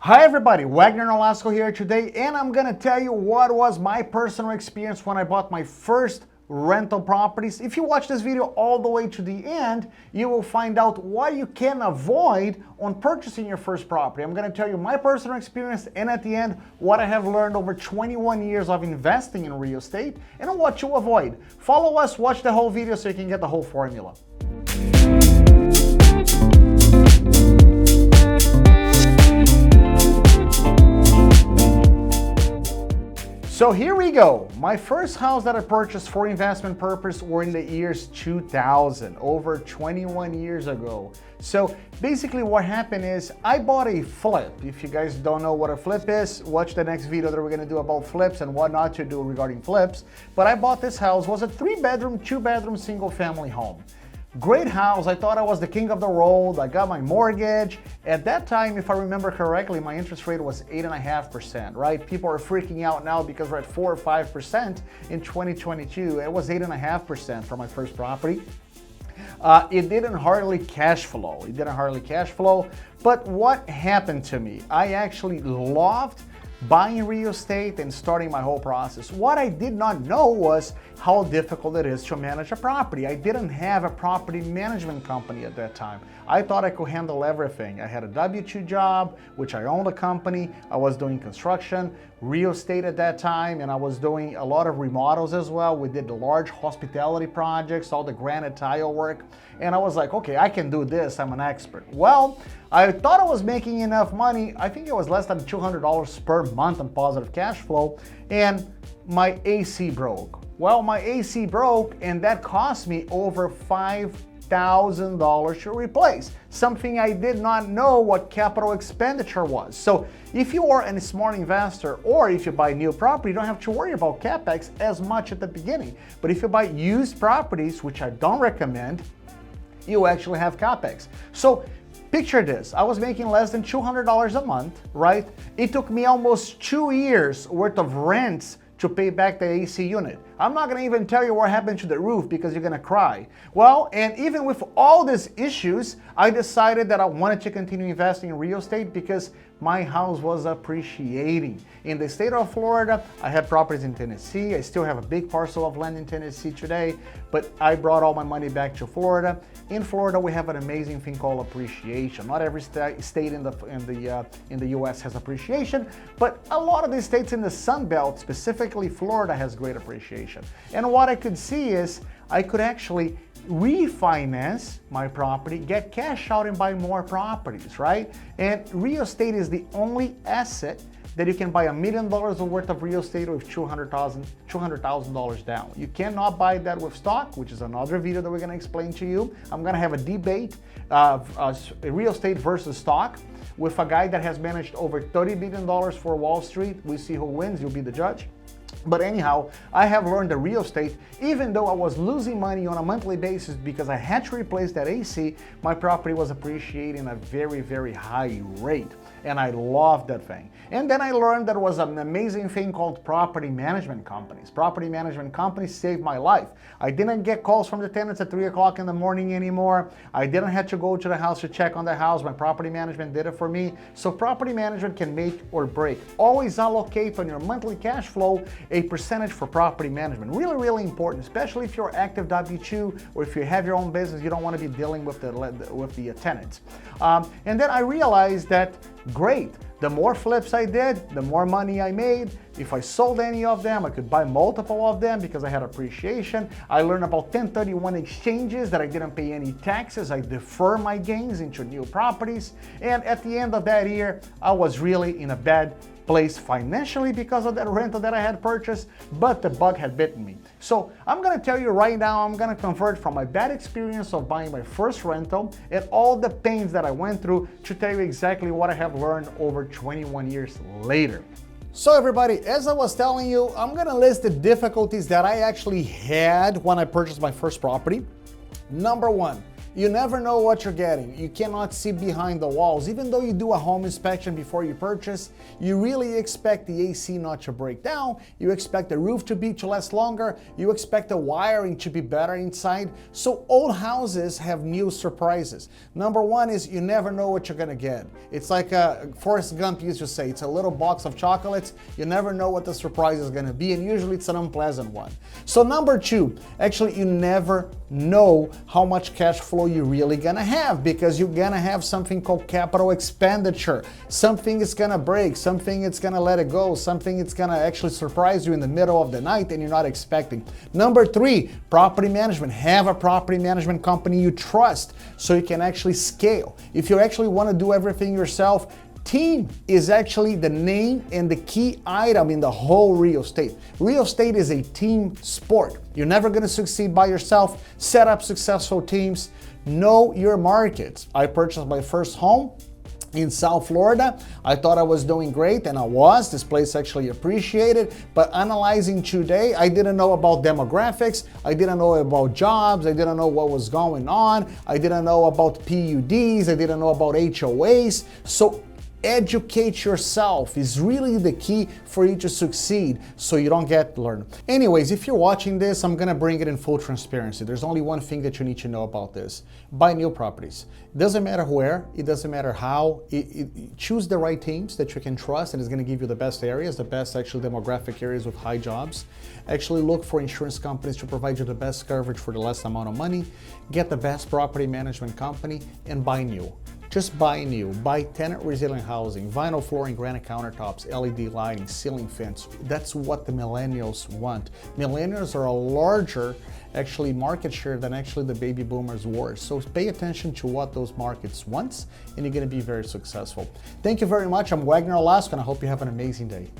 Hi everybody, Wagner Nolasco here today, and I'm gonna tell you what was my personal experience when I bought my first rental properties. If you watch this video all the way to the end, you will find out what you can avoid on purchasing your first property. I'm gonna tell you my personal experience, and at the end, what I have learned over 21 years of investing in real estate and what to avoid. Follow us, watch the whole video so you can get the whole formula. So here we go. My first house that I purchased for investment purpose were in the years 2000, over 21 years ago. So basically what happened is I bought a flip. If you guys don't know what a flip is, watch the next video that we're gonna do about flips and what not to do regarding flips. But I bought this house, it was a 3-bedroom, 2-bedroom, single family home. Great house, I thought I was the king of the road. I got my mortgage. At that time, if I remember correctly, my interest rate was 8.5%, right? People are freaking out now because we're at 4 or 5% in 2022. It was 8.5% for my first property. It didn't hardly cash flow. But what happened to me? I actually loved buying real estate and starting my whole process. What I did not know was how difficult it is to manage a property. I didn't have a property management company at that time. I thought I could handle everything. I had a W-2 job, which I owned a company. I was doing construction, real estate at that time, and I was doing a lot of remodels as well. We did the large hospitality projects, all the granite tile work, and I was like, okay, I can do this, I'm an expert. Well, I thought I was making enough money. I think it was less than $200 per month on positive cash flow, and my AC broke. Well, my AC broke, and that cost me over $5,000 to replace, something I did not know what capital expenditure was. So if you are a smart investor, or if you buy new property, you don't have to worry about CapEx as much at the beginning. But if you buy used properties, which I don't recommend, you actually have CapEx. So picture this, I was making less than $200 a month, right? It took me almost 2 years worth of rents to pay back the AC unit. I'm not gonna even tell you what happened to the roof because you're gonna cry. Well, and even with all these issues, I decided that I wanted to continue investing in real estate because my house was appreciating. In the state of Florida, I have properties in Tennessee. I still have a big parcel of land in Tennessee today, but I brought all my money back to Florida. In Florida, we have an amazing thing called appreciation. Not every state in the U.S. has appreciation, but a lot of these states in the Sun Belt, specifically Florida, has great appreciation. And what I could see is I could actually refinance my property, get cash out and buy more properties, right? And real estate is the only asset that you can buy $1 million worth of real estate with $200,000 down. You cannot buy that with stock, which is another video that we're gonna explain to you. I'm gonna have a debate of real estate versus stock with a guy that has managed over $30 billion for Wall Street. We see who wins, you'll be the judge. But anyhow, I have learned that real estate, even though I was losing money on a monthly basis because I had to replace that AC, my property was appreciating at a very, very high rate. And I loved that thing. And then I learned there was an amazing thing called property management companies. Property management companies saved my life. I didn't get calls from the tenants at 3 o'clock in the morning anymore. I didn't have to go to the house to check on the house. My property management did it for me. So property management can make or break. Always allocate on your monthly cash flow a percentage for property management. Really, really important, especially if you're active W-2 or if you have your own business, you don't want to be dealing with the tenants. And then I realized that, great, the more flips I did, the more money I made. If I sold any of them, I could buy multiple of them because I had appreciation. I learned about 1031 exchanges that I didn't pay any taxes. I defer my gains into new properties. And at the end of that year, I was really in a bad place financially because of that rental that I had purchased, but the bug had bitten me. So I'm gonna tell you right now, I'm gonna convert from my bad experience of buying my first rental and all the pains that I went through to tell you exactly what I have learned over 21 years later. So everybody, as I was telling you, I'm gonna list the difficulties that I actually had when I purchased my first property. Number one, You never know what you're getting. You cannot see behind the walls. Even though you do a home inspection before you purchase, you really expect the AC not to break down, you expect the roof to last longer, you expect the wiring to be better inside. So old houses have new surprises. Number one is you never know what you're gonna get. It's like Forrest Gump used to say, it's a little box of chocolates. You never know what the surprise is gonna be, and usually it's an unpleasant one. So number two, actually you never know how much cash flow you're really gonna have, because you're gonna have something called capital expenditure. Something is gonna break, something it's gonna let it go, something it's gonna actually surprise you in the middle of the night and you're not expecting. Number three, property management. Have a property management company you trust so you can actually scale. If you actually wanna do everything yourself, team is actually the name and the key item in the whole real estate. Real estate is a team sport. You're never gonna succeed by yourself. Set up successful teams. Know your markets. I purchased my first home in South Florida. I thought I was doing great, and I was. This place actually appreciated, but analyzing today, I didn't know about demographics, I didn't know about jobs, I didn't know what was going on, I didn't know about PUDs, I didn't know about HOAs. So educate yourself is really the key for you to succeed, so you don't get learned. Anyways, if you're watching this, I'm gonna bring it in full transparency. There's only one thing that you need to know about this. Buy new properties. It doesn't matter where, it doesn't matter how, choose the right teams that you can trust, and it's gonna give you the best areas, the best actually demographic areas with high jobs. Actually look for insurance companies to provide you the best coverage for the less amount of money. Get the best property management company and buy new. Just buy new, buy tenant resilient housing, vinyl flooring, granite countertops, LED lighting, ceiling fence. That's what the millennials want. Millennials are a larger actually market share than actually the baby boomers were. So pay attention to what those markets want, and you're gonna be very successful. Thank you very much. I'm Wagner Alaska, and I hope you have an amazing day.